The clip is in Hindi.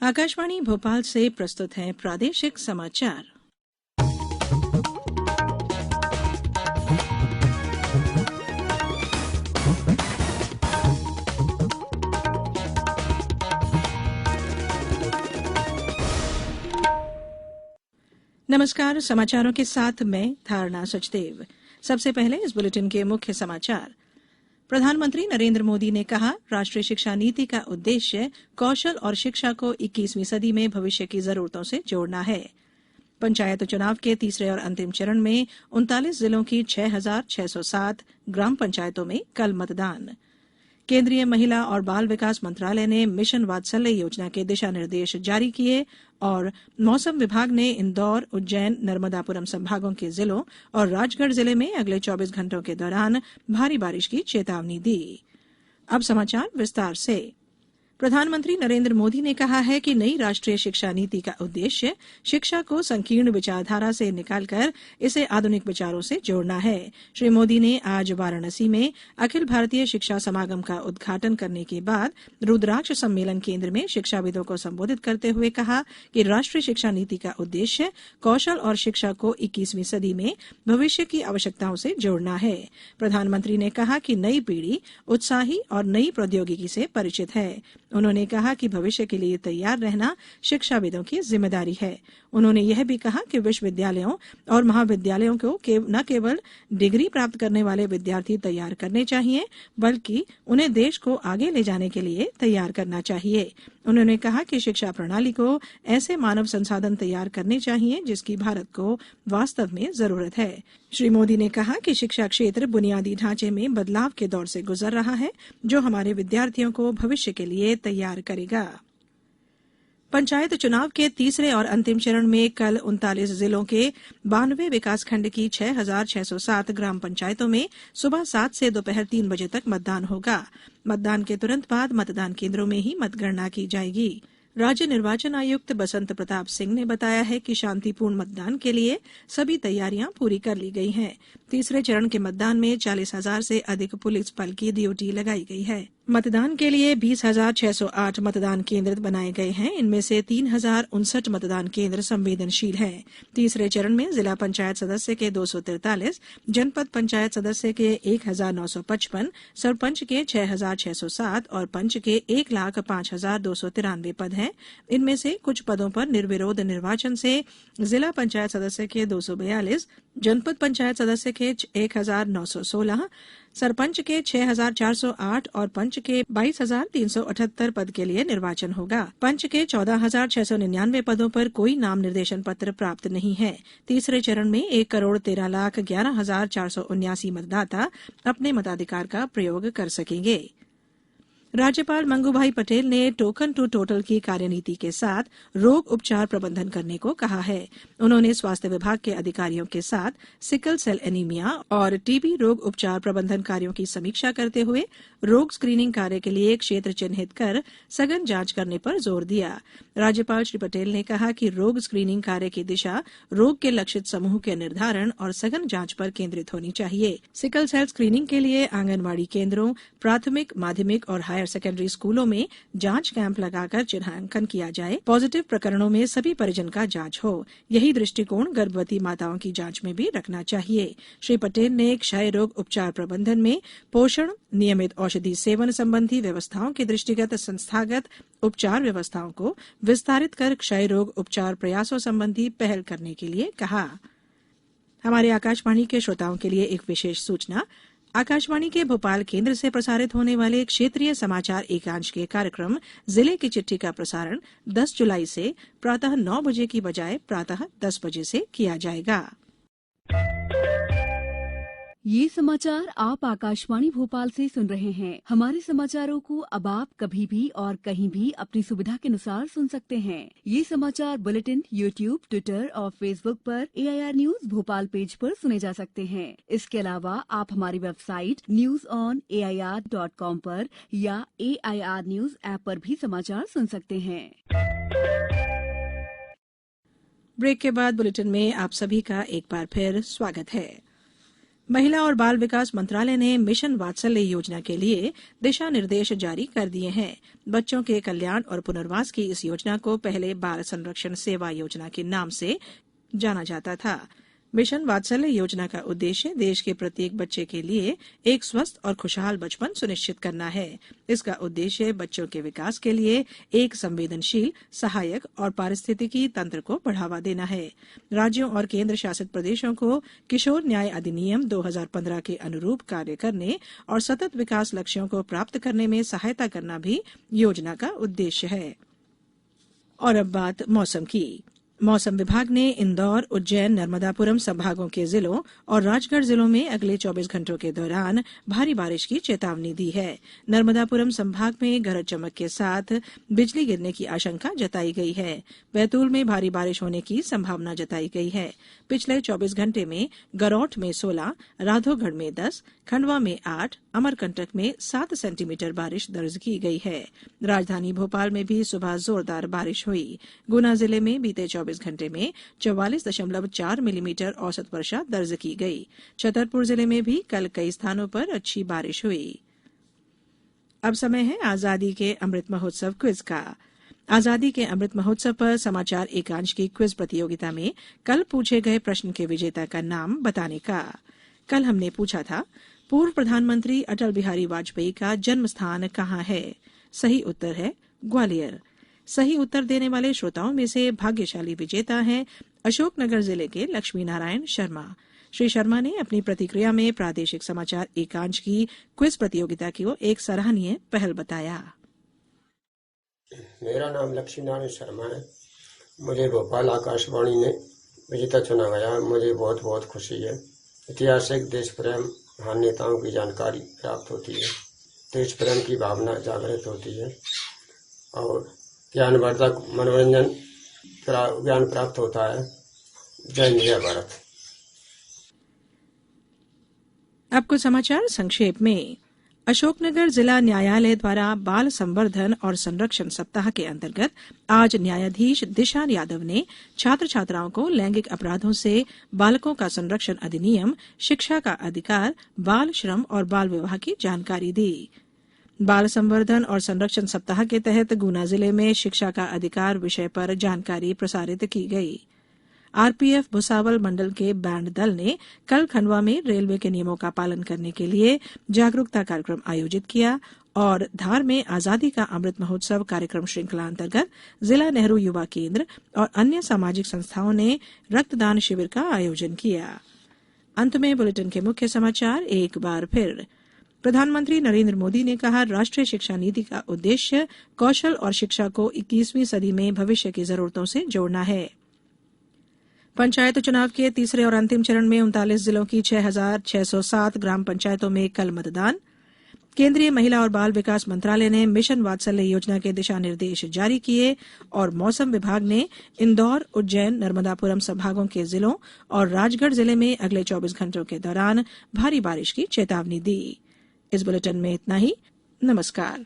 आकाशवाणी भोपाल से प्रस्तुत हैं प्रादेशिक समाचार। नमस्कार, समाचारों के साथ मैं धारणा सचदेव। सबसे पहले इस बुलेटिन के मुख्य समाचार। प्रधानमंत्री नरेंद्र मोदी ने कहा, राष्ट्रीय शिक्षा नीति का उद्देश्य कौशल और शिक्षा को 21वीं सदी में भविष्य की जरूरतों से जोड़ना है। पंचायत चुनाव के तीसरे और अंतिम चरण में 39 जिलों की 6,607 ग्राम पंचायतों में कल मतदान। केंद्रीय महिला और बाल विकास मंत्रालय ने मिशन वात्सल्य योजना के दिशा निर्देश जारी किए और मौसम विभाग ने इंदौर, उज्जैन, नर्मदापुरम संभागों के जिलों और राजगढ़ जिले में अगले 24 घंटों के दौरान भारी बारिश की चेतावनी दी। अब समाचार विस्तार से। प्रधानमंत्री नरेंद्र मोदी ने कहा है कि नई राष्ट्रीय शिक्षा नीति का उद्देश्य शिक्षा को संकीर्ण विचारधारा से निकालकर इसे आधुनिक विचारों से जोड़ना है। श्री मोदी ने आज वाराणसी में अखिल भारतीय शिक्षा समागम का उद्घाटन करने के बाद रुद्राक्ष सम्मेलन केंद्र में शिक्षाविदों को संबोधित करते हुए कहा कि राष्ट्रीय शिक्षा नीति का उद्देश्य कौशल और शिक्षा को 21वीं सदी में भविष्य की आवश्यकताओं से जोड़ना है। प्रधानमंत्री ने कहा कि नई पीढ़ी उत्साही और नई प्रौद्योगिकी से परिचित है। उन्होंने कहा कि भविष्य के लिए तैयार रहना शिक्षाविदों की जिम्मेदारी है। उन्होंने यह भी कहा कि विश्वविद्यालयों और महाविद्यालयों को न केवल डिग्री प्राप्त करने वाले विद्यार्थी तैयार करने चाहिए, बल्कि उन्हें देश को आगे ले जाने के लिए तैयार करना चाहिए। उन्होंने कहा कि शिक्षा प्रणाली को ऐसे मानव संसाधन तैयार करने चाहिए जिसकी भारत को वास्तव में जरूरत है। श्री मोदी ने कहा कि शिक्षा क्षेत्र बुनियादी ढांचे में बदलाव के दौर से गुजर रहा है, जो हमारे विद्यार्थियों को भविष्य के लिए तैयार करेगा। पंचायत चुनाव के तीसरे और अंतिम चरण में कल 39 जिलों के 92 विकासखंड की 6,607 ग्राम पंचायतों में सुबह 7 से दोपहर 3 बजे तक मतदान होगा। मतदान के तुरंत बाद मतदान केंद्रों में ही मतगणना की जाएगी। राज्य निर्वाचन आयुक्त बसंत प्रताप सिंह ने बताया है कि शांतिपूर्ण मतदान के लिए सभी तैयारियां पूरी कर ली गई हैं। तीसरे चरण के मतदान में 40,000 से अधिक पुलिस बल की ड्यूटी लगाई गई है। मतदान के लिए 20,608 मतदान केंद्र बनाए गए हैं। इनमें से 3,059 मतदान केंद्र संवेदनशील हैं। तीसरे चरण में जिला पंचायत सदस्य के 243, जनपद पंचायत सदस्य के 1,955, सरपंच के 6,607 और पंच के 1,05,293 पद हैं। इनमें से कुछ पदों पर निर्विरोध निर्वाचन से जिला पंचायत सदस्य के 242, जनपद पंचायत सदस्य के 1,916, सरपंच के 6,408 और पंच के 22,378 पद के लिए निर्वाचन होगा। पंच के 14,699 पदों पर कोई नाम निर्देशन पत्र प्राप्त नहीं है। तीसरे चरण में 1,13,11,479 मतदाता अपने मताधिकार का प्रयोग कर सकेंगे। राज्यपाल मंगूभाई पटेल ने टोकन टू टोटल की कार्यनीति के साथ रोग उपचार प्रबंधन करने को कहा है। उन्होंने स्वास्थ्य विभाग के अधिकारियों के साथ सिकल सेल एनीमिया और टीबी रोग उपचार प्रबंधन कार्यों की समीक्षा करते हुए रोग स्क्रीनिंग कार्य के लिए क्षेत्र चिन्हित कर सघन जांच करने पर जोर दिया। राज्यपाल श्री पटेल ने कहा कि रोग स्क्रीनिंग कार्य की दिशा रोग के लक्षित समूह के निर्धारण और सघन जांच पर केंद्रित होनी चाहिए। सिकल सेल स्क्रीनिंग के लिए आंगनबाड़ी केंद्रों, प्राथमिक, माध्यमिक और हायर सेकेंडरी स्कूलों में जांच कैंप लगाकर चिन्हांकन किया जाए। पॉजिटिव प्रकरणों में सभी परिजन का जांच हो। यही दृष्टिकोण गर्भवती माताओं की जांच में भी रखना चाहिए। श्री पटेल ने क्षय रोग उपचार प्रबंधन में पोषण, नियमित औषधि सेवन संबंधी व्यवस्थाओं के दृष्टिगत संस्थागत उपचार व्यवस्थाओं को विस्तारित कर क्षय रोग उपचार प्रयासों संबंधी पहल करने के लिए कहा। हमारे आकाशवाणी के श्रोताओं के लिए एक विशेष सूचना। आकाशवाणी के भोपाल केंद्र से प्रसारित होने वाले क्षेत्रीय समाचार एकांश के कार्यक्रम जिले की चिट्ठी का प्रसारण 10 जुलाई से प्रातः 9 बजे की बजाय प्रातः 10 बजे से किया जाएगा। ये समाचार आप आकाशवाणी भोपाल से सुन रहे हैं। हमारे समाचारों को अब आप कभी भी और कहीं भी अपनी सुविधा के अनुसार सुन सकते हैं। ये समाचार बुलेटिन यूट्यूब, ट्विटर और फेसबुक पर AIR न्यूज भोपाल पेज पर सुने जा सकते हैं। इसके अलावा आप हमारी वेबसाइट newsonair.com पर या AIR न्यूज ऐप पर भी समाचार सुन सकते हैं। ब्रेक के बाद बुलेटिन में आप सभी का एक बार फिर स्वागत है। महिला और बाल विकास मंत्रालय ने मिशन वात्सल्य योजना के लिए दिशा निर्देश जारी कर दिए हैं। बच्चों के कल्याण और पुनर्वास की इस योजना को पहले बाल संरक्षण सेवा योजना के नाम से जाना जाता था। मिशन वात्सल्य योजना का उद्देश्य देश के प्रत्येक बच्चे के लिए एक स्वस्थ और खुशहाल बचपन सुनिश्चित करना है। इसका उद्देश्य बच्चों के विकास के लिए एक संवेदनशील, सहायक और पारिस्थितिकी तंत्र को बढ़ावा देना है। राज्यों और केंद्र शासित प्रदेशों को किशोर न्याय अधिनियम 2015 के अनुरूप कार्य करने और सतत विकास लक्ष्यों को प्राप्त करने में सहायता करना भी योजना का उद्देश्य है। और अब बात मौसम की। मौसम विभाग ने इंदौर, उज्जैन, नर्मदापुरम संभागों के जिलों और राजगढ़ जिलों में अगले 24 घंटों के दौरान भारी बारिश की चेतावनी दी है। नर्मदापुरम संभाग में गरज चमक के साथ बिजली गिरने की आशंका जताई गई है। बैतूल में भारी बारिश होने की संभावना जताई गई है। पिछले 24 घंटे में गरौठ में 16, राधोगढ़ में 10, खंडवा में 8, अमरकंटक में 7 सेंटीमीटर बारिश दर्ज की गई है। राजधानी भोपाल में भी सुबह जोरदार बारिश हुई। गुना जिले में बीते 24 घंटे में 44.4 मिलीमीटर औसत वर्षा दर्ज की गई। छतरपुर जिले में भी कल कई स्थानों पर अच्छी बारिश हुई। अब समय है आजादी के अमृत महोत्सव क्विज का। आजादी के अमृत महोत्सव पर समाचार एकांश की क्विज प्रतियोगिता में कल पूछे गए प्रश्न के विजेता का नाम बताने का। कल हमने पूछा था, पूर्व प्रधानमंत्री अटल बिहारी वाजपेयी का जन्म स्थान कहाँ है? सही उत्तर है ग्वालियर। सही उत्तर देने वाले श्रोताओं में से भाग्यशाली विजेता हैं अशोकनगर जिले के लक्ष्मी नारायण शर्मा। श्री शर्मा ने अपनी प्रतिक्रिया में प्रादेशिक समाचार एकांश की क्विज प्रतियोगिता को एक सराहनीय पहल बताया। मेरा नाम लक्ष्मी नारायण शर्मा है। मुझे भोपाल आकाशवाणी ने विजेता चुना गया। मुझे बहुत बहुत खुशी है। ऐतिहासिक देश प्रेम महान नेताओं की जानकारी प्राप्त होती है, देश प्रेम की भावना जागृत होती है और ज्ञानवर्धक मनोरंजन ज्ञान प्राप्त होता है। जय हिंद, जय भारत। अब कुछ समाचार संक्षेप में। अशोकनगर जिला न्यायालय द्वारा बाल संवर्धन और संरक्षण सप्ताह के अंतर्गत आज न्यायाधीश दिशा यादव ने छात्र छात्राओं को लैंगिक अपराधों से बालकों का संरक्षण अधिनियम, शिक्षा का अधिकार, बाल श्रम और बाल विवाह की जानकारी दी। बाल संवर्धन और संरक्षण सप्ताह के तहत गुना जिले में शिक्षा का अधिकार विषय पर जानकारी प्रसारित की गई। आरपीएफ भुसावल मंडल के बैंड दल ने कल खंडवा में रेलवे के नियमों का पालन करने के लिए जागरूकता कार्यक्रम आयोजित किया और धार में आजादी का अमृत महोत्सव कार्यक्रम श्रृंखला अंतर्गत जिला नेहरू युवा केंद्र और अन्य सामाजिक संस्थाओं ने रक्तदान शिविर का आयोजन किया। अंत में बुलेटिन के मुख्य समाचार एक बार फिर। प्रधानमंत्री नरेंद्र मोदी ने कहा, राष्ट्रीय शिक्षा नीति का उद्देश्य कौशल और शिक्षा को 21वीं सदी में भविष्य की जरूरतों से जोड़ना है। पंचायत चुनाव के तीसरे और अंतिम चरण में 39 जिलों की 6,607 ग्राम पंचायतों में कल मतदान। केंद्रीय महिला और बाल विकास मंत्रालय ने मिशन वात्सल्य योजना के दिशा निर्देश जारी किए और मौसम विभाग ने इंदौर, उज्जैन, नर्मदापुरम संभागों के जिलों और राजगढ़ जिले में अगले 24 घंटों के दौरान भारी बारिश की चेतावनी दी। इस बुलेटिन में इतना ही। नमस्कार।